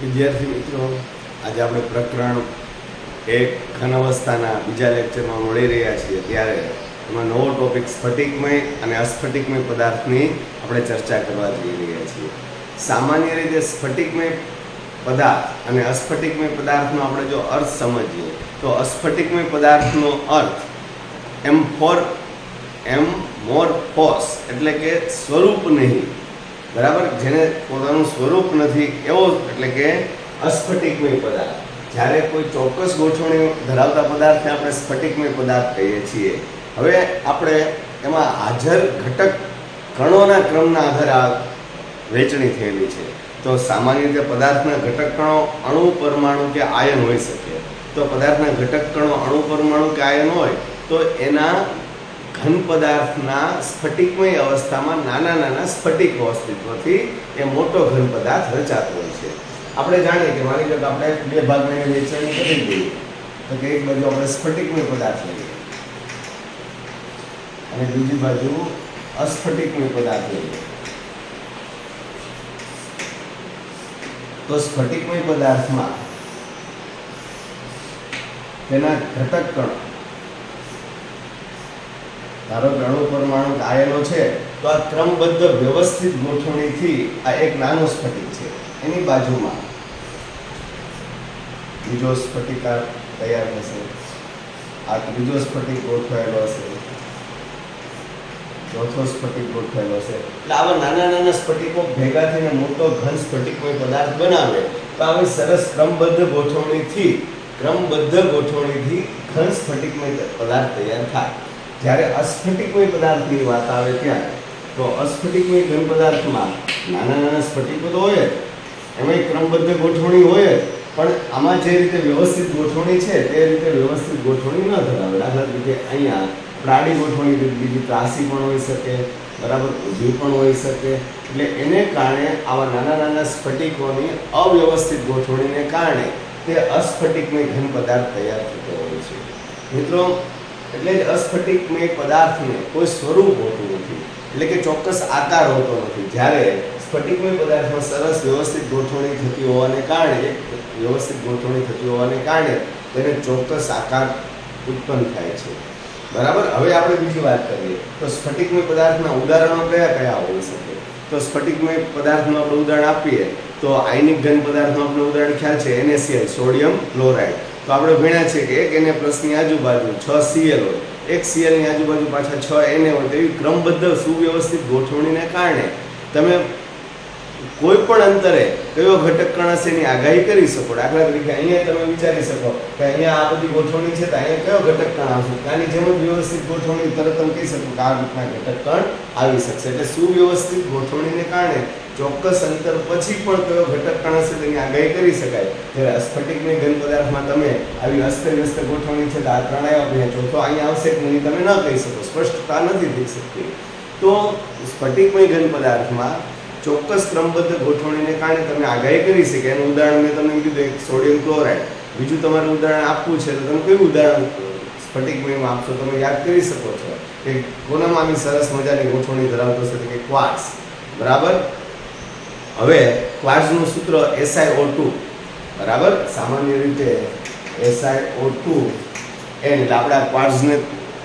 વિદ્યાર્થી મિત્રો, આજે આપણે પ્રકરણ એક ઘન અવસ્થાના બીજા લેક્ચરમાં મળી રહ્યા છીએ. ત્યારે એમાં નવો ટોપિક સ્ફટિકમય અને અસ્ફટિકમય પદાર્થની આપણે ચર્ચા કરવા જઈ રહ્યા છીએ. સામાન્ય રીતે સ્ફટિકમય પદાર્થ અને અસ્ફટિકમય પદાર્થનો આપણે જો અર્થ સમજીએ તો અસ્ફટિકમય પદાર્થનો અર્થ એમ્ફોર્ફોસ એટલે કે સ્વરૂપ નહીં, બરાબર, જેને પોતાનું સ્વરૂપ નથી એવો એટલે કે અસ્ફટિકમય પદાર્થ. જ્યારે કોઈ ચોક્કસ ગોઠવણી ધરાવતા પદાર્થને આપણે સ્ફટિકમય પદાર્થ કહીએ છીએ. હવે આપણે એમાં હાજર ઘટક કણોના ક્રમના આધારે વહેંચણી થયેલી છે. તો સામાન્ય રીતે પદાર્થના ઘટક કણો અણુ, પરમાણુ કે આયન હોઈ શકે. તો પદાર્થના ઘટક કણો અણુ, પરમાણુ કે આયન હોય તો એના ઘન પદાર્થના સ્ફટિકમય અવસ્થામાં નાના નાના સ્ફટિકો અસ્તિત્વથી એ મોટો ઘન પદાર્થ રચાતો હોય છે. આપણે જાણીએ કે માની લો કે આપણે બે ભાગમાં વહેંચણી કરી દઈએ તો કે એક બાજુ આપણે સ્ફટિકમય પદાર્થ લઈએ અને બીજી બાજુ અસ્ફટિકમય પદાર્થ લઈએ. તો સ્ફટિકમય પદાર્થમાં તેના ઘટક કણો, ધારો કે અણુ, પરમાણુ, આયનો છે, તો આ ક્રમબદ્ધ વ્યવસ્થિત ગોઠવણીથી આ એક નાનો સ્ફટિક છે. એની બાજુમાં બીજો સ્ફટિકા તૈયાર થશે, આ ત્રીજો સ્ફટિક ગોઠવાયેલો હશે, ચોથો સ્ફટિક ગોઠવાયેલો હશે. એટલે આવા નાના નાના સ્ફટિકો ભેગા થઈને મોટો ઘન સ્ફટિકમય પદાર્થ બનાવે. તો આવી સરસ ક્રમબદ્ધ ગોઠવણીથી ઘન સ્ફટિકમય પદાર્થ તૈયાર થાય. જ્યારે અસ્ફટિકમય પદાર્થની વાત આવે ત્યારે તો અસ્ફટિકમય ઘન પદાર્થમાં નાના નાના સ્ફટિકો તો હોય જ, એમાં ક્રમબદ્ધ ગોઠવણી હોય જ, પણ આમાં જે રીતે વ્યવસ્થિત ગોઠવણી છે તે રીતે વ્યવસ્થિત ગોઠવણી ન ધરાવે. દાખલા તરીકે અહીંયા પ્રાડી ગોઠવણી, બીજી ત્રાસી પણ હોઈ શકે, બરાબર, ઊભી પણ હોઈ શકે. એટલે એને કારણે આવા નાના નાના સ્ફટિકોની અવ્યવસ્થિત ગોઠવણીને કારણે તે અસ્ફટિકમય ઘન પદાર્થ તૈયાર થતો હોય છે. મિત્રો, એટલે જ અસ્ફટિકમય પદાર્થને કોઈ સ્વરૂપ હોતું નથી, એટલે કે ચોક્કસ આકાર હોતો નથી. જ્યારે સ્ફટિકમય પદાર્થમાં સરસ વ્યવસ્થિત ગોઠવણી થતી હોવાને કારણે તેને ચોક્કસ આકાર ઉત્પન્ન થાય છે. બરાબર. હવે આપણે બીજી વાત કરીએ તો સ્ફટિકમય પદાર્થના ઉદાહરણો કયા કયા હોઈ શકે. તો સ્ફટિકમય પદાર્થનું આપણે ઉદાહરણ આપીએ તો આયનિક ઘન પદાર્થનું આપણે ઉદાહરણ ખ્યાલ છે NaCl, સોડિયમ ક્લોરાઇડ. તો આપણે ભણ્યા છે કે એક Na+ ની આજુબાજુ 6 Cl હોય, એક Cl ની આજુબાજુ પાછા 6 Na હોય. તો એવી ક્રમબદ્ધ સુવ્યવસ્થિત ગોઠવણીને કારણે તમે કોઈ પણ અંતરે કયો ઘટક કણ હશે એની આગાહી કરી શકો. દાખલા તરીકે અહીંયા તમે વિચારી શકો કે અહીંયા આ બધી ગોઠવણી છે તો અહીંયા કયો ઘટક કણ આવશે. આની જેમ જ વ્યવસ્થિત ગોઠવણી તરત તમે કહી શકો કે આ રીતના ઘટક કણ આવી શકશે. એટલે સુવ્યવસ્થિત ગોઠવણીને કારણે ચોક્કસ અંતર પછી પણ કયો ઘટક કણ હશે તેની આગાહી કરી શકાય. જ્યારે અસ્ફટિકમય ઘન પદાર્થમાં તમે આવી અસ્તવ્યસ્ત ગોઠવણી છે તો આ ત્રણેય આપણે ચોથો અહીંયા આવશે કે નહીં તમે ન કહી શકો, સ્પષ્ટતા નથી થઈ શકતી. તો સ્ફટિકમય ઘન પદાર્થમાં ચોક્કસ ક્રમબદ્ધ ગોઠવણીને કારણે તમે આગાહી કરી શકે. એનું ઉદાહરણ મેં તમને કીધું એક સોડિયમ ક્લોરાઇડ. બીજું તમારે ઉદાહરણ આપવું છે તો તમે કયું ઉદાહરણ સ્ફટિકમયમાં આપશો તમે યાદ કરી શકો છો કે કોનામાં આવી સરસ મજાની ગોઠવણી ધરાવતો છે કે ક્વાર્ટઝ. બરાબર. હવે ક્વાર્ટઝનું સૂત્ર SiO2, બરાબર, સામાન્ય રીતે SiO2 એટલે આપણે આ ક્વાર્ટઝને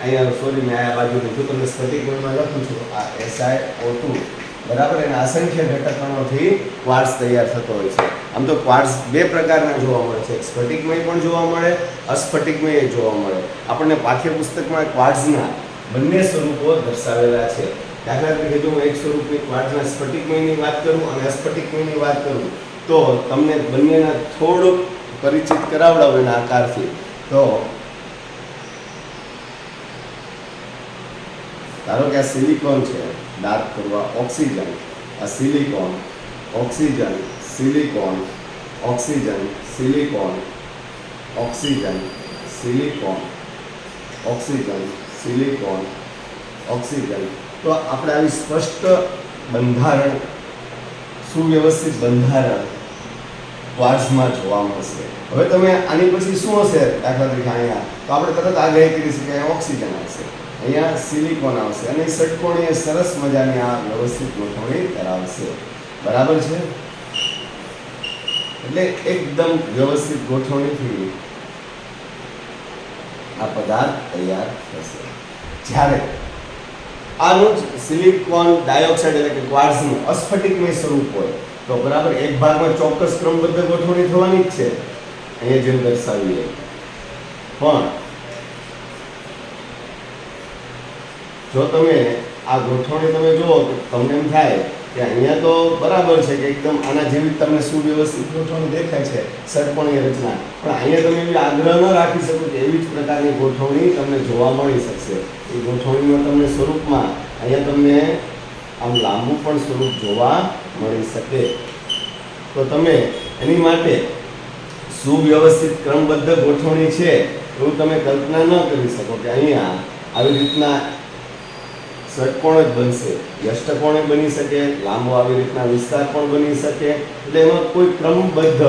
અહીંયા સોરી મેં આ બાજુ જો તમને સ્ફટિકમયમાં લખું છું આ SiO2, બરાબર, એના અસંખ્ય ઘટકોથી ક્વાર્ટઝ તૈયાર થતો હોય છે. આમ તો ક્વાર્ટઝ બે પ્રકારના જોવા મળે છે, સ્ફટિકમય પણ જોવા મળે, અસ્ફટિકમય જોવા મળે. આપણને પાઠ્યપુસ્તકમાં ક્વાર્ટઝના બંને સ્વરૂપો દર્શાવેલા છે. દાખલા તરીકે જો હું એક સ્વરૂપની ક્વાર્ટઝના સ્ફટિકમયની વાત કરું અને અસ્ફટિકમયની વાત કરું તો તમને બંનેના થોડુંક પરિચિત કરાવડાવું એના આકારથી. તો ધારો કે આ સિલિકોન છે, ડાર્ક કરવા ઓક્સિજન, આ silicon, oxygen, silicon, oxygen, silicon, oxygen, silicon, oxygen, silicon, oxygen. તો આપણે આવી સ્પષ્ટ બંધારણ, સુવ્યવસ્થિત બંધારણ ક્વાર્ટઝમાં જોવા મળશે. હવે તમે આની પછી શું હશે દાખલા તરીકે અહીંયા તો આપણે તરત આગાહી કરી શકીએ ઓક્સિજન આવશે, અહીંયા સિલિકોન આવશે અને ષટકોણીય સરસ મજાની આ વ્યવસ્થિત ગોઠવણી ધરાવશે. બરાબર છે. એટલે એકદમ વ્યવસ્થિત ગોઠવણીથી આ પદાર્થ તૈયાર થશે. જ્યારે આનું જ સિલિકોન ડાયોક્સાઇડ એટલે કે ક્વાર્ટ્ઝનું અસ્ફટિકમય સ્વરૂપ હોય તો બરાબર એક ભાગમાં ચોક્કસ ક્રમબદ્ધ ગોઠવણી થવાની જ છે, અહીંયા જેમ દર્શાવીએ. પણ જો તમે આ ગોઠવણી તમે જુઓ તો તમને એમ થાય કે અહીંયા તો બરાબર છે કે એકદમ આના જેવી તમને સુવ્યવસ્થિત ગોઠવણી દેખાય છે, ષટકોણીય રચના, પણ અહીંયા તમે એવી આગ્રહ ન રાખી શકો કે એવી જ પ્રકારની ગોઠવણી તમને જોવા મળી શકશે. એ ગોઠવણીમાં તમને સ્વરૂપમાં અહીંયા તમને આમ લાંબુ પણ સ્વરૂપ જોવા મળી શકે. તો તમે એની માટે સુવ્યવસ્થિત ક્રમબદ્ધ ગોઠવણી છે એવું તમે કલ્પના ન કરી શકો કે અહીંયા આવી રીતના ષટકોણ જ બનશે, અષ્ટકોણ બની શકે, લાંબો આવી રીતના વિસ્તાર પણ બની શકે. એટલે એમાં કોઈ ક્રમબદ્ધ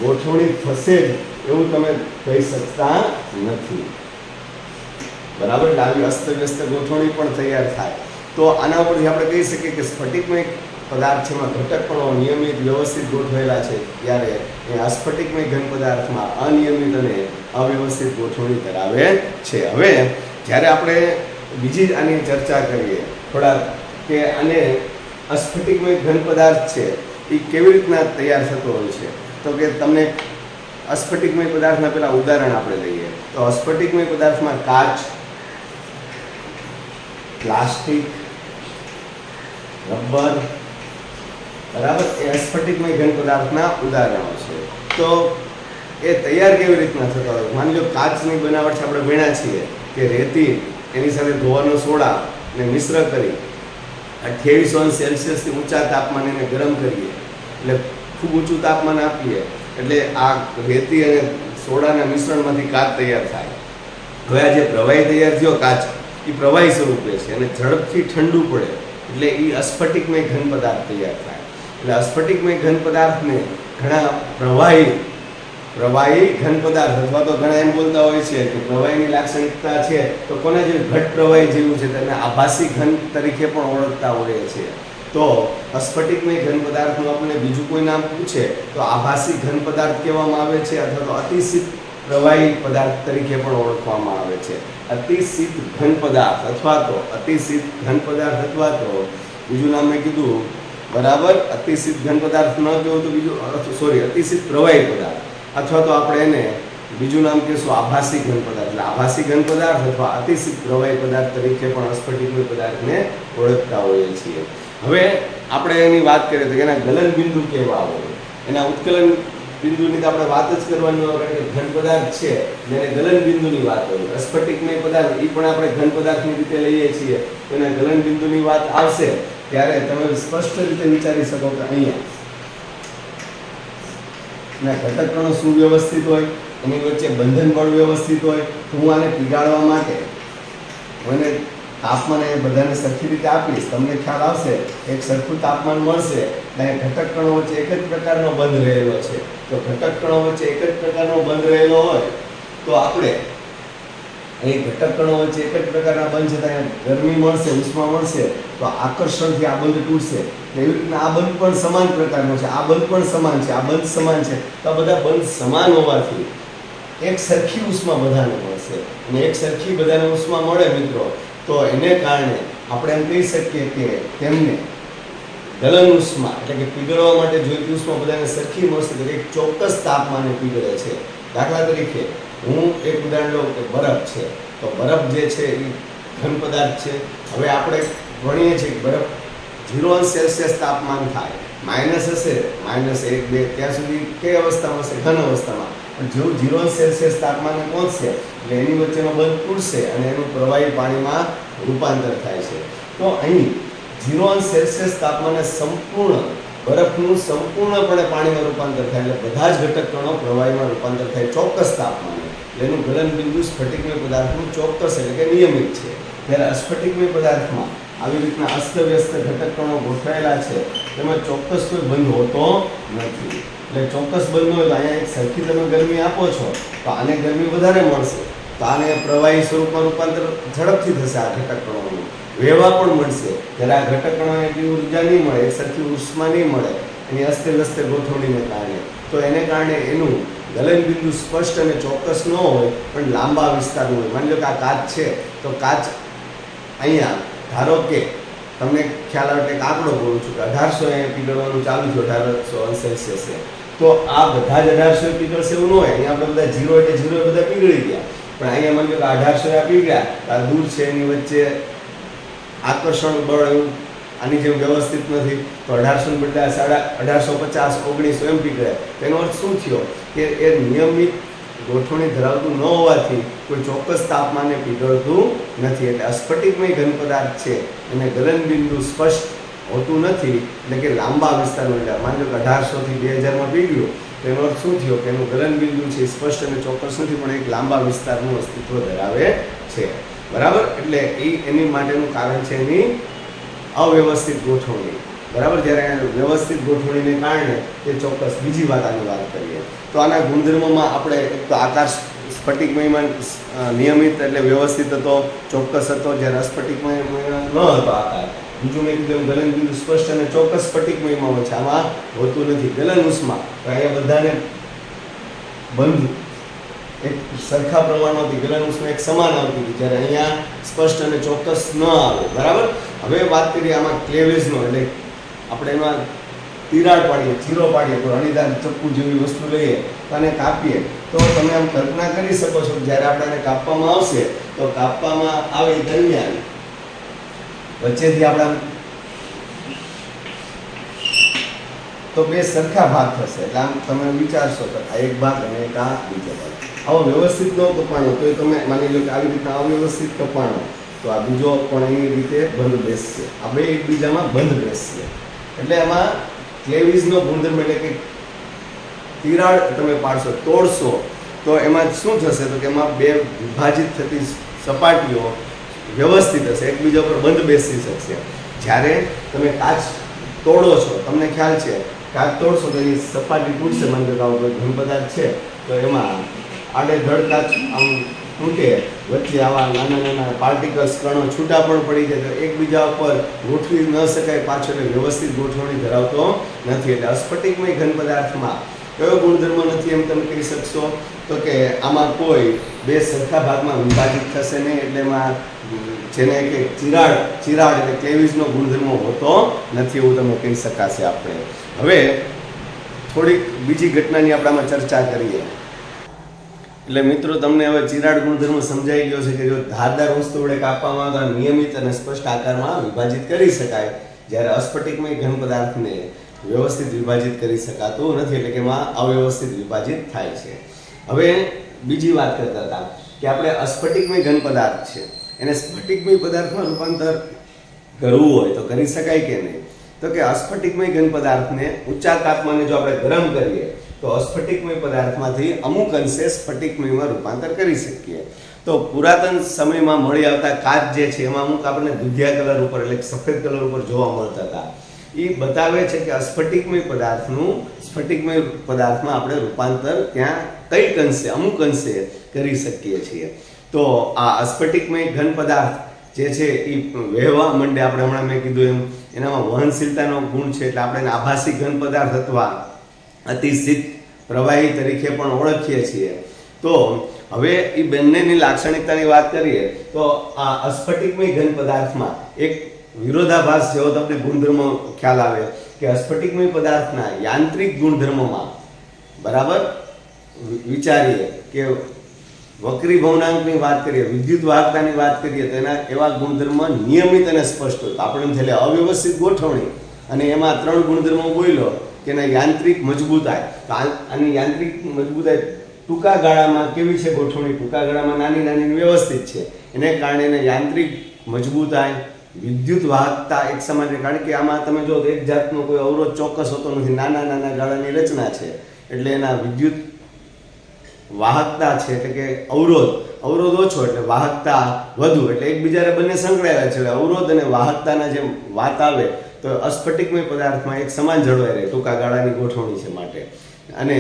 ગોઠવણી થશે જ એવું તમે કહી શકતા નથી. બરાબર, આવી અસ્તવ્યસ્ત ગોઠવણી પણ તૈયાર થાય. તો આના ઉપરથી આપણે કહી શકીએ કે સ્ફટિકમય પદાર્થ છે એમાં ઘટકકણો નિયમિત વ્યવસ્થિત ગોઠવેલા છે, ત્યારે એ અસ્ફટિકમય ઘન પદાર્થમાં અનિયમિત અને અવ્યવસ્થિત ગોઠવણી ધરાવે છે. હવે જ્યારે આપણે બીજી આની ચર્ચા કરીએ થોડા કે આને અસ્ફટિકમય ઘન પદાર્થ છે એ કેવી રીતના તૈયાર થતો હોય છે, તો કે તમને અસ્ફટિકમય પદાર્થના પેલા ઉદાહરણ આપણે લઈએ તો અસ્ફટિકમય પદાર્થમાં કાચ, પ્લાસ્ટિક, રબર, બરાબર, એ અસ્ફટિકમય ઘન પદાર્થના ઉદાહરણો છે. તો એ તૈયાર કેવી રીતના થતા હોય? માની લો કાચની બનાવટ આપણે ભણ્યા છીએ કે રેતી એની સાથે ધોવાનો સોડા ને મિશ્ર કરી 28°C થી ઊંચા તાપમાને એને ગરમ કરીએ, એટલે ખૂબ ઊંચું તાપમાન આપીએ એટલે આ રેતી અને સોડાના મિશ્રણમાંથી કાચ તૈયાર થાય. હવે આ જે પ્રવાહી તૈયાર થયો કાચ એ પ્રવાહી સ્વરૂપે છે અને ઝડપથી ઠંડુ પડે એટલે એ અસ્ફટિકમય ઘન પદાર્થ તૈયાર થાય. એટલે અસ્ફટિકમય ઘન પદાર્થને ઘણા પ્રવાહી ઘન પદાર્થ અથવા તો ઘણા એમ બોલતા હોય છે કે પ્રવાહીની લાક્ષણિકતા છે તો કોને જેવું ઘટ પ્રવાહી જેવું છે, તેને આભાસી ઘન તરીકે પણ ઓળખતા હોઈએ છીએ. તો અસ્ફટિકમય ઘન પદાર્થનું આપણે બીજું કોઈ નામ પૂછે તો આભાસી ઘન પદાર્થ કહેવામાં આવે છે અથવા તો અતિશીત પ્રવાહી પદાર્થ તરીકે પણ ઓળખવામાં આવે છે. અતિશીત ઘન પદાર્થ અથવા તો અતિશીત ઘન પદાર્થ અથવા તો બીજું નામ મેં કીધું બરાબર, અતિશીત ઘન પદાર્થ ન કહેવું તો બીજું અતિશીત પ્રવાહી પદાર્થ અથવા તો આપણે એને બીજું નામ કહીશું આભાસી ઘન પદાર્થ. એટલે આભાસી ઘન પદાર્થ અથવા અતિશીત પ્રવાહી પદાર્થ તરીકે પણ અસ્ફટિકમય પદાર્થને ઓળખતા હોઈએ છીએ. હવે આપણે એની વાત કરીએ તો એના ગલન બિંદુ કેવા હોય, એના ઉત્કલન બિંદુની તો આપણે વાત જ કરવાની હોય કારણ કે ઘન પદાર્થ છે એને ગલન બિંદુની વાત હોય. અસ્ફટિકમય પદાર્થ એ પણ આપણે ઘન પદાર્થની રીતે લઈએ છીએ, એના ગલન બિંદુની વાત આવશે ત્યારે તમે સ્પષ્ટ રીતે વિચારી શકો કે અહીંયા ઘટકકણો સુવ્યવસ્થિત હોય, એની વચ્ચે બંધન બળ વ્યવસ્થિત હોય. તો હું આને પીગાળવા માટે મને તાપમાન એ બધાને સરખી રીતે આપીશ, તમને ખ્યાલ આવશે એક સરખું તાપમાન મળશે અને ઘટકકણો વચ્ચે એક જ પ્રકારનો બંધ રહેલો છે. તો ઘટકકણો વચ્ચે એક જ પ્રકારનો બંધ રહેલો હોય તો આપણે એ ઘટકકણો વચ્ચે એક જ પ્રકારના બંધ છે ત્યાં ગરમી મળશે, ઉષ્મા મળશે તો આકર્ષણથી આ બંધ તૂટશે. એવી રીતના આ બંધ પણ સમાન પ્રકારનો છે, આ બંધ પણ સમાન છે, આ બંધ સમાન છે. તો આ બધા બંધ સમાન હોવાથી એક સરખી ઉષ્મા બધાને મળશે અને એક સરખી બધાને ઉષ્મા મળે મિત્રો તો એને કારણે આપણે એમ કહી શકીએ કે તેમને ગલન ઉષ્મા એટલે કે પીગળવા માટે જોઈતી ઉષ્મા બધાને સરખી મળશે તો એક ચોક્કસ તાપમાને પીગળે છે. દાખલા તરીકે હું એક ઉદાહરણ લઉં કે બરફ છે, તો બરફ જે છે એ ઘન પદાર્થ છે. હવે આપણે ભણીએ છીએ કે બરફ 0°C તાપમાન થાય, માઇનસ હશે -1, -2 ત્યાં સુધી કઈ અવસ્થામાં હશે? ઘન અવસ્થામાં. પણ જેવું 0°C તાપમાને પહોંચશે એટલે એની વચ્ચેનો બંધ તૂટશે અને એનું પ્રવાહી પાણીમાં રૂપાંતર થાય છે. તો અહીં 0°C તાપમાને સંપૂર્ણ બરફનું સંપૂર્ણપણે પાણીમાં રૂપાંતર થાય એટલે બધા જ ઘટકકણો પ્રવાહીમાં રૂપાંતર થાય ચોક્કસ તાપમાને. એનું ગલન બિંદુ સ્ફટિકમય પદાર્થનું ચોક્કસ એટલે કે નિયમિત છે. જ્યારે અસ્ફટિકમય પદાર્થમાં આવી રીતના અસ્તવ્યસ્ત ઘટકકણો ગોઠવાયેલા છે તેમાં ચોક્કસ કોઈ બંધ હોતો નથી. એટલે ચોક્કસ બંધ હોય તો અહીંયા એક સરખી તમે ગરમી આપો છો તો આને ગરમી વધારે મળશે તો આને પ્રવાહી સ્વરૂપમાં રૂપાંતર ઝડપથી થશે. આ ઘટકકણોનું વહેવા પણ મળશે. જ્યારે આ ઘટકકણોને એટલી ઉર્જા નહીં મળે, એક સરખી ઉષ્મા નહીં મળે એની અસ્તવ્યસ્ત ગોઠવણીને કારણે તો એને કારણે એનું ગલનબિંદુ સ્પષ્ટ અને ચોક્કસ ન હોય પણ લાંબા વિસ્તારનું હોય. માની લો કે આ કાચ છે તો કાચ અહીંયા ધારો કે તમને ખ્યાલ આવે કે આંકડો બોલું છું કે 1800 અહીંયા પીગળવાનું ચાલુ થયું 1800 સેલ્સિયસે, તો આ બધા જ 1800 પીગળશે એવું ન હોય. અહીંયા આપણે બધા 0 એટલે 0 બધા પીગળી ગયા, પણ અહીંયા માની લો કે 1800 પીગળ્યા, આ દૂર છે એની વચ્ચે આકર્ષણ બળ એવું આની જેમ વ્યવસ્થિત નથી, તો 1800 ને બદલે 1850 1900 એમ પીગળે. તેનો અર્થ શું થયો કે એ નિયમિત ગોઠવણી ધરાવતું ન હોવાથી કોઈ ચોક્કસ તાપમાને પીગળતું નથી. એટલે અસ્ફટિકમય ઘન પદાર્થ છે એને ગલનબિંદુ સ્પષ્ટ હોતું નથી, એટલે કે લાંબા વિસ્તારનું. એટલે માની લો કે 1800 થી 2000 પીગળ્યું, તેનો અર્થ શું થયો કે એનું ગલનબિંદુ છે સ્પષ્ટ અને ચોક્કસ નથી, પણ એક લાંબા વિસ્તારનું અસ્તિત્વ ધરાવે છે. બરાબર, એટલે એની માટેનું કારણ છે એની અવ્યવસ્થિત ગોઠવણી. બરાબર, જ્યારે વ્યવસ્થિત ગોઠવણીને કારણે તે ચોક્કસ. બીજી વાત આની વાત કરીએ તો આના ગુણધર્મોમાં આપણે એક તો આકાર સ્ફટિકમયમાં નિયમિત એટલે વ્યવસ્થિત હતો, ચોક્કસ હતો, જ્યારે અસ્ફટિકમય ન હતો આકાર. બીજું મેં કીધું ગલનબિંદુ સ્પષ્ટ અને ચોક્કસ સ્ફટિકમયમાં હોય છે, આમાં હોતું નથી. ગલન ઉષ્મા તો અહીંયા બધાને બંધ એક સરખા પ્રમાણમાંથી ગલન ઉષ્મા એક સમાન આવતી હતી, જ્યારે અહીંયા સ્પષ્ટ અને ચોક્કસ ન આવે. બરાબર, હવે વાત કરીએ આમાં ક્લેવેજનો, એટલે આપણે એમાં તિરાડ પાડીએ, ચીરો પાડીએ, તો અણીદાર ચપ્પુ જેવી વસ્તુ લઈએ તો આને કાપીએ, તો તમે આમ કલ્પના કરી શકો છો જ્યારે આપણે એને કાપવામાં આવશે તો કાપવામાં આવે દરમિયાન વચ્ચેથી આપણા તો બે સરખા ભાગ થશે. એટલે આમ તમે વિચારશો કે આ એક ભાગ અને એક આ બીજો ભાગ. આવો વ્યવસ્થિત ન કપાણો તો તમે માની લો કે આવી રીતના અવ્યવસ્થિત કપાણો તો આ બીજો પણ એની રીતે બંધ બેસશે, આ બે એકબીજામાં બંધ બેસશે. એટલે એમાં ક્લેવીઝનો ગુણધર્મ એટલે કે તિરાડ તમે પાડશો, તોડશો, તો એમાં શું થશે તો કે એમાં બે વિભાજિત થતી સપાટીઓ વ્યવસ્થિત હશે, એકબીજા પર બંધ બેસી શકશે. જ્યારે તમે કાચ તોડો છો, તમને ખ્યાલ છે કાચ તોડશો તો એની સપાટી તૂટશે. માની લો કે ઘન પદાર્થ છે તો એમાં આડેધડ કાચ આમ તૂટે, વચ્ચે આવા નાના નાના પાર્ટિકલ્સ કણો છૂટા પણ પડી જાય, તો એકબીજા ઉપર ગોઠવી ન શકાય પાછો, એટલે વ્યવસ્થિત ગોઠવણી ધરાવતો નથી. એટલે અસ્ફટિકમય ઘન પદાર્થમાં કયો ગુણધર્મ નથી એમ તમે કહી શકશો તો કે આમાં કોઈ બે સરખા ભાગમાં વિભાજિત થશે નહીં, એટલે એમાં જેને કે ચિરાડ એટલે ક્લેવીઝનો ગુણધર્મ હોતો નથી એવું તમે કહી શકાશે. આપણે હવે થોડીક બીજી ઘટનાની આપણે આમાં ચર્ચા કરીએ. એટલે મિત્રો તમને હવે ચિરાડ ગુણધર્મ સમજાઈ ગયો છે કે જો ધારદાર વસ્તુ વડે કાપવામાં આવે તો નિયમિત અને સ્પષ્ટ આકારમાં વિભાજિત કરી શકાય, જ્યારે અસ્ફટિકમય ઘન પદાર્થને વ્યવસ્થિત વિભાજિત કરી શકાતું નથી, એટલે કે એમાં અવ્યવસ્થિત વિભાજિત થાય છે. હવે બીજી વાત કરતા હતા કે આપણે અસ્ફટિકમય ઘન પદાર્થ છે એને સ્ફટિકમય પદાર્થમાં રૂપાંતર કરવું હોય તો કરી શકાય કે નહીં? તો કે અસ્ફટિકમય ઘન પદાર્થને ઊંચા તાપમાને જો આપણે ગરમ કરીએ તો અસ્ફટિકમય પદાર્થમાંથી અમુક અંશે સ્ફટિકમયમાં રૂપાંતર કરી શકીએ. તો પુરાતન સમયમાં મળી આવતા કાચ જે છે એમાં અમુક આપણને દુધિયા કલર ઉપર એટલે સફેદ કલર ઉપર જોવા મળતા હતા. એ બતાવે છે કે અસ્ફટિકમય પદાર્થનું સ્ફટિકમય પદાર્થમાં આપણે રૂપાંતર ત્યાં કઈક અંશે અમુક અંશે કરી શકીએ છીએ. તો આ અસ્ફટિકમય ઘન પદાર્થ જે છે એ વહેવા માંડે, આપણે હમણાં મેં કીધું એમ એનામાં વહનશીલતાનો ગુણ છે, એટલે આપણે આભાસી ઘન પદાર્થ અથવા અતિશીત પ્રવાહી તરીકે પણ ઓળખીએ છીએ. તો હવે એ બંનેની લાક્ષણિકતાની વાત કરીએ તો આ અસ્ફટિકમય ઘન પદાર્થમાં એક વિરોધાભાસ જેવો તમને ગુણધર્મ ખ્યાલ આવે કે અસ્ફટિકમય પદાર્થના યાંત્રિક ગુણધર્મમાં બરાબર વિચારીએ કે વક્રી ભવનાંકની વાત કરીએ, વિદ્યુત વાહકતાની વાત કરીએ તો એના એવા ગુણધર્મ નિયમિત અને સ્પષ્ટ હોય. આપણે થયેલે અવ્યવસ્થિત ગોઠવણી અને એમાં ત્રણ ગુણધર્મો બોલ્યો કે એના યાંત્રિક મજબૂતાઈ. આની યાંત્રિક મજબૂતાઈ ટૂંકા ગાળામાં કેવી છે ગોઠવણી? ટૂંકા ગાળામાં નાની નાની વ્યવસ્થિત છે, એને કારણે એને યાંત્રિક મજબૂતાઈ, વિદ્યુત વાહકતા એક સમાન છે. કારણ કે આમાં તમે જો એક જાતનો કોઈ અવરોધ ચોક્કસ હોતો નથી, નાના નાના ગાળાની રચના છે, એટલે એના વિદ્યુત વાહકતા છે એટલે કે અવરોધ ઓછો એટલે વાહકતા વધુ, એટલે એકબીજાને બંને સંકળાયેલા છે. એટલે અવરોધ અને વાહકતાના જે વાત આવે તો અસ્ફટિકમય પદાર્થમાં એક સમાન જળવાઈ રહે, ટૂંકા ગાળાની ગોઠવણી છે માટે, અને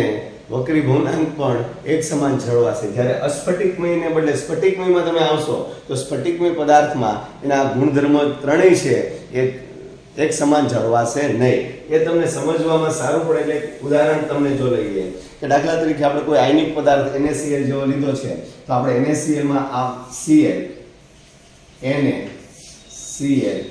વક્રી ભવનાંક પણ એક સમાન જળવાશે. જ્યારે અસ્ફટિકમયને બદલે સ્ફટિકમયમાં તમે આવશો તો સ્ફટિકમય પદાર્થમાં એના ગુણધર્મ ત્રણેય છે એ એક સમાન જળવાશે નહીં. એ તમને સમજવામાં સારું પડે એટલે એક ઉદાહરણ તમને જો લઈએ કે દાખલા તરીકે આપણે કોઈ આયનિક પદાર્થ NaCl જેવો લીધો છે તો આપણે NaCl માં આ Cl NaCl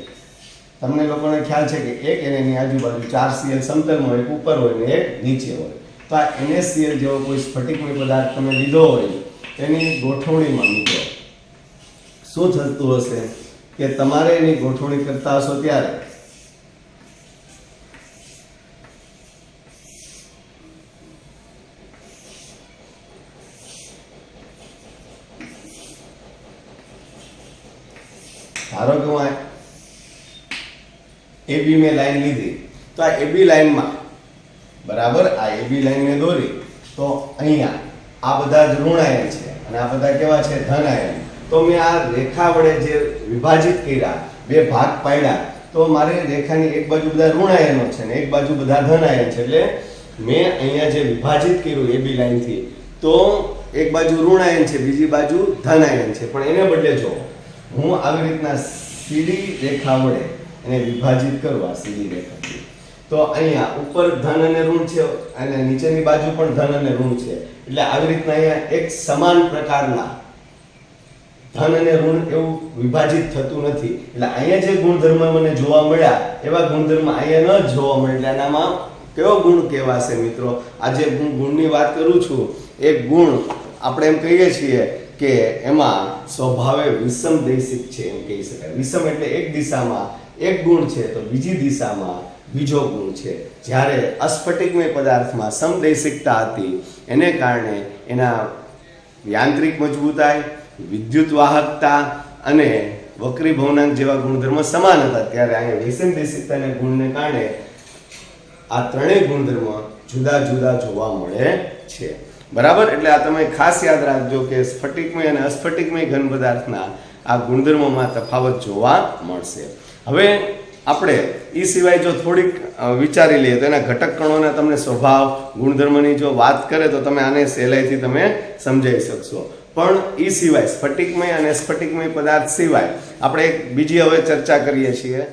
તમને લોકોને ખ્યાલ છે કે એક એની આજુબાજુ 4 Cl સમતલમાં હોય, એક ઉપર હોય ને એક નીચે હોય. તો આ NaCl જેવો કોઈ સ્ફટિકમય પદાર્થ તમે લીધો હોય એની ગોઠવણીમાં મિત્રો શું થતું હશે કે તમારે એની ગોઠવણી કરતા હશો ત્યારે ધારો કે હું AB મેં લાઈન લીધી તો આ AB લાઈનમાં બરાબર આ AB લાઈન મેં દોરી તો અહીંયા આ બધા જ ઋણ આયન છે અને આ બધા કેવા છે ધન આયન. તો મેં આ રેખા વડે જે વિભાજિત કર્યા, બે ભાગ પાડ્યા, તો મારે રેખાની એક બાજુ બધા ઋણ આયનો છે ને એક બાજુ બધા ધન આયન છે. એટલે મેં અહીંયા જે વિભાજિત કર્યું AB લાઈન થી તો એક બાજુ ઋણ આયન છે, બીજી બાજુ ધન આયન છે. પણ એને બદલે જો હું આવી રીતના સીધી રેખા વડે એને વિભાજિત કરું આ સીધી રેખાથી તો અહીંયા ઉપર ધન અને ઋણ છે અને નીચેની બાજુ પણ ધન અને ઋણ છે. એટલે આવી રીતના અહીંયા એક સમાન પ્રકારના ધન અને ઋણ એવું વિભાજિત થતું નથી. એટલે અહીંયા જે ગુણધર્મ મને જોવા મળ્યા એવા ગુણધર્મ અહીંયા ન જોવા મળે. એટલે આનામાં કેવો ગુણ કહેવાશે મિત્રો? આ જે ગુણની વાત કરું છું એ ગુણ આપણે એમ કહીએ છીએ કે એમાં સ્વભાવે વિષમ દૈશિક છે એમ કહી શકાય. વિષમ એટલે એક દિશામાં એક ગુણ છે તો બીજી દિશામાં બીજો ગુણ છે. જ્યારે અસ્ફટિકમય પદાર્થમાં સમદૈશિકતા હતી એને કારણે એના યાંત્રિક મજબૂતાઈ, વિદ્યુત વાહકતા અને વક્રી ભવનાંક જેવા ગુણધર્મો સમાન હતા. ત્યારે અહીંયા વિષમ દૈશિકતાના ગુણને કારણે આ ત્રણેય ગુણધર્મો જુદા જુદા જોવા મળે છે. બરાબર. એટલે આ તમે ખાસ યાદ રાખજો કે સ્ફટિકમય અને અસ્ફટિકમય ઘન પદાર્થના આ ગુણધર્મોમાં તફાવત જોવા મળશે. હવે આપણે એ સિવાય જો થોડીક વિચારી લઈએ તો એના ઘટક કણોના તમને સ્વભાવ ગુણધર્મની જો વાત કરે તો તમે આને સહેલાઈથી તમે સમજાવી શકશો. પણ એ સિવાય સ્ફટિકમય અને સ્ફટિકમય પદાર્થ સિવાય આપણે એક બીજી હવે ચર્ચા કરીએ છીએ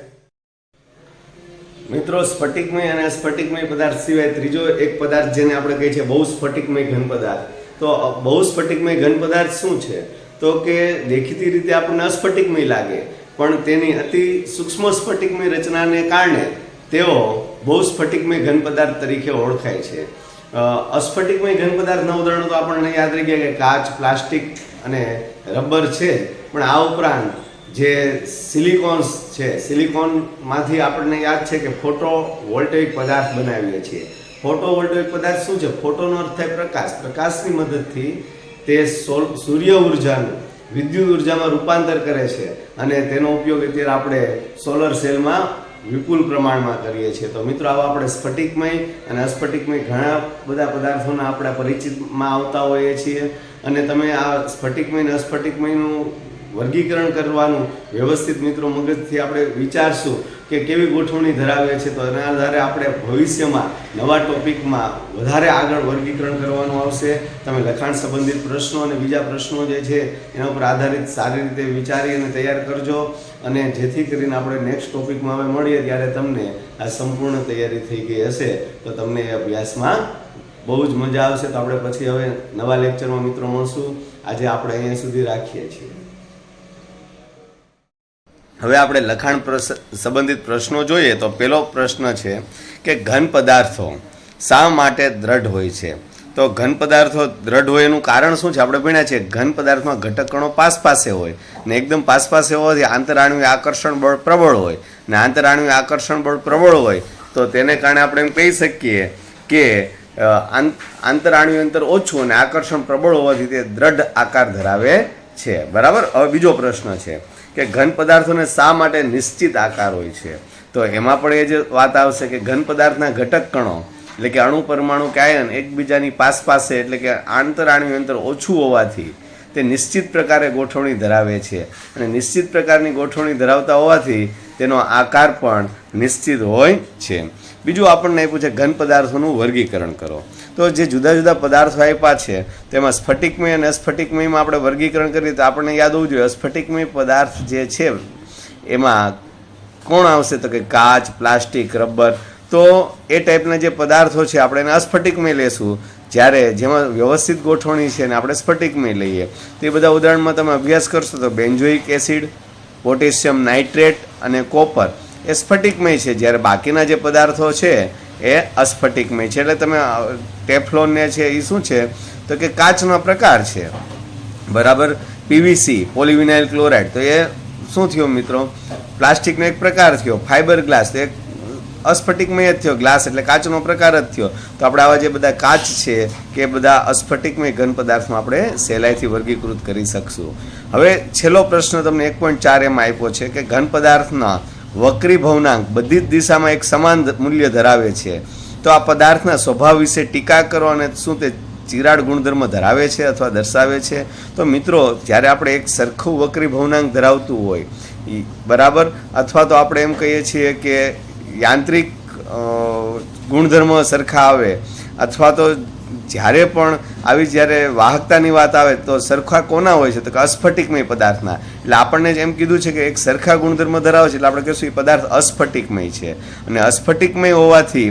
મિત્રો. સ્ફટિકમય અને સ્ફટિકમય પદાર્થ સિવાય ત્રીજો એક પદાર્થ જેને આપણે કહીએ છીએ બહુ સ્ફટિકમય ઘન પદાર્થ. તો બહુ સ્ફટિકમય ઘન પદાર્થ શું છે? તો કે દેખીતી રીતે આપણને અસ્ફટિકમય લાગે પણ તેની અતિ સૂક્ષ્મ સ્ફટિકમય રચનાને કારણે તેઓ બહુ સ્ફટિકમય ઘન પદાર્થ તરીકે ઓળખાય છે. અસ્ફટિકમય ઘન પદાર્થના ઉદાહરણો તો આપણને યાદ રહી ગયા કે કાચ, પ્લાસ્ટિક અને રબર છે. પણ આ ઉપરાંત જે સિલિકોન્સ છે, સિલિકોનમાંથી આપણને યાદ છે કે ફોટો વોલ્ટેઇક પદાર્થ બનાવીએ છીએ. ફોટો વોલ્ટેઇક પદાર્થ શું છે? ફોટોનો અર્થ થાય પ્રકાશ. પ્રકાશની મદદથી તે સૂર્ય ઉર્જાનું વિદ્યુત ઉર્જામાં રૂપાંતર કરે છે અને તેનો ઉપયોગ અત્યારે આપણે સોલર સેલમાં વિપુલ પ્રમાણમાં કરીએ છીએ. તો મિત્રો આવા આપણે સ્ફટિકમય અને અસ્ફટિકમય ઘણા બધા પદાર્થોના આપણે પરિચિતમાં આવતા હોઈએ છીએ. અને તમે આ સ્ફટિકમય અને અસ્ફટિકમયનું વર્ગીકરણ કરવાનું વ્યવસ્થિત મિત્રો મગજથી આપણે વિચારશું કે કેવી ગોઠવણી ધરાવે છે તો એના આધારે આપણે ભવિષ્યમાં નવા ટોપિકમાં વધારે આગળ વર્ગીકરણ કરવાનું આવશે. તમે લખાણ સંબંધિત પ્રશ્નો અને બીજા પ્રશ્નો જે છે એના ઉપર આધારિત સારી રીતે વિચારી અને તૈયાર કરજો અને જેથી કરીને આપણે નેક્સ્ટ ટોપિકમાં હવે મળીએ ત્યારે તમને આ સંપૂર્ણ તૈયારી થઈ ગઈ હશે તો તમને એ અભ્યાસમાં બહુ જ મજા આવશે. તો આપણે પછી હવે નવા લેક્ચરમાં મિત્રો મળશું. આજે આપણે અહીંયા સુધી રાખીએ છીએ. હવે આપણે લખાણ સંબંધિત પ્રશ્નો જોઈએ તો પહેલો પ્રશ્ન છે કે ઘન પદાર્થો શા માટે દ્રઢ હોય છે? તો ઘન પદાર્થો દ્રઢ હોય એનું કારણ શું છે? આપણે ભણ્યા છે ઘન પદાર્થમાં ઘટક કણો પાસે હોય ને એકદમ પાસે હોવાથી આંતરાણુય આકર્ષણ બળ પ્રબળ હોય ને આંતરાણુય આકર્ષણ બળ પ્રબળ હોય તો તેને કારણે આપણે એમ કહી શકીએ કે આંતરાણુય અંતર ઓછું અને આકર્ષણ પ્રબળ હોવાથી તે દ્રઢ આકાર ધરાવે છે. બરાબર. હવે બીજો પ્રશ્ન છે કે ઘન પદાર્થોને શા માટે નિશ્ચિત આકાર હોય છે? તો એમાં પણ એ જ વાત આવશે કે ઘન પદાર્થના ઘટક કણો એટલે કે અણુ, પરમાણુ કે આયન એકબીજાની પાસે એટલે કે આંતરાણુય અંતર ઓછું હોવાથી તે નિશ્ચિત પ્રકારે ગોઠવણી ધરાવે છે અને નિશ્ચિત પ્રકારની ગોઠવણી ધરાવતા હોવાથી તેનો આકાર પણ નિશ્ચિત હોય છે. બીજું આપણને આપ્યું છે ઘન પદાર્થોનું વર્ગીકરણ કરો. તો જે જુદા જુદા પદાર્થો આપ્યા છે તેમાં સ્ફટિકમય અને અસ્ફટિકમયમાં આપણે વર્ગીકરણ કરીએ તો આપણને યાદ હોવું જોઈએ અસ્ફટિકમય પદાર્થ જે છે એમાં કોણ આવશે? તો કે કાચ, પ્લાસ્ટિક, રબર. તો એ ટાઈપના જે પદાર્થો છે આપણે એને અસ્ફટિકમય લેશું, જ્યારે જેમાં વ્યવસ્થિત ગોઠવણી છે ને આપણે સ્ફટિકમય લઈએ. તો એ બધા ઉદાહરણમાં તમે અભ્યાસ કરશો તો બેન્ઝોઇક એસિડ, પોટેશિયમ નાઇટ્રેટ અને કોપર એ સ્ફટિકમય છે, જ્યારે બાકીના જે પદાર્થો છે એ અસ્ફટિકમય છે. એટલે તમે ટેફલોન ને છે એ શું છે? તો કે કાચનો પ્રકાર છે, બરાબર. પીવીસી, પોલીવિનાઇલ ક્લોરાઇડ, તો એ શું થયો મિત્રો? પ્લાસ્ટિકનો એક પ્રકાર થયો. ફાઇબર ગ્લાસ, તો એક અસ્ફટિકમય જ થયો, ગ્લાસ એટલે કાચનો પ્રકાર જ થયો. તો આપણે આવા જે બધા કાચ છે કે બધા અસ્ફટિકમય ઘન પદાર્થમાં આપણે સહેલાઈથી વર્ગીકૃત કરી શકશું. હવે છેલ્લો પ્રશ્ન તમને 1.4 એમાં આપ્યો છે કે ઘન પદાર્થના વક્રી ભવનાંક બધી જ દિશામાં એક સમાન મૂલ્ય ધરાવે છે, તો આ પદાર્થના સ્વભાવ વિશે ટીકા કરો અને શું તે ચિરાડ ગુણધર્મ ધરાવે છે અથવા દર્શાવે છે? તો મિત્રો, જ્યારે આપણે એક સરખું વક્રી ભવનાંક ધરાવતું હોય, બરાબર, અથવા તો આપણે એમ કહીએ છીએ કે યાંત્રિક ગુણધર્મ સરખા આવે, અથવા તો જ્યારે પણ જ્યારે વાહકતાની વાત આવે તો સરખા કોના હોય છે? તો કે અસ્ફટિકમય પદાર્થના. એટલે આપણને જ એમ કીધું છે કે એક સરખા ગુણધર્મ ધરાવે છે, એટલે આપણે કહીશું એ પદાર્થ અસ્ફટિકમય છે. અને અસ્ફટિકમય હોવાથી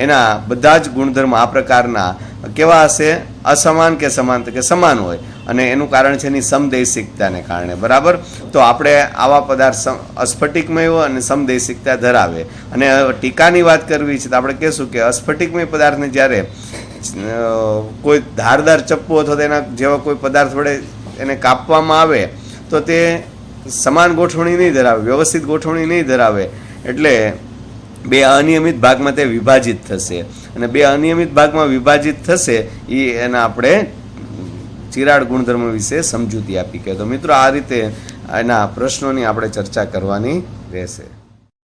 એના બધા જ ગુણધર્મ આ પ્રકારના કેવા હશે? અસમાન કે સમાન? તો કે સમાન હોય. અને એનું કારણ છે એની સમદેશિકતાને કારણે, બરાબર. તો આપણે આવા પદાર્થ અસ્ફટિકમય હોય અને સમદેશિકતા ધરાવે. અને ટીકાની વાત કરવી છે તો આપણે કહીશું કે અસ્ફટિકમય પદાર્થને જ્યારે કોઈ ધારદાર ચપ્પુ અથવા તેના જેવા કોઈ પદાર્થ વડે એને કાપવામાં આવે તો તે સમાન ગોઠવણી નહીં ધરાવે, વ્યવસ્થિત ગોઠવણી નહીં ધરાવે. એટલે બે અનિયમિત ભાગમાં તે વિભાજિત થશે, અને બે અનિયમિત ભાગમાં વિભાજિત થશે એના આપણે ચિરાડ ગુણધર્મ વિશે સમજૂતી આપી કે. તો મિત્રો, આ રીતે એના પ્રશ્નોની આપણે ચર્ચા કરવાની રહેશે.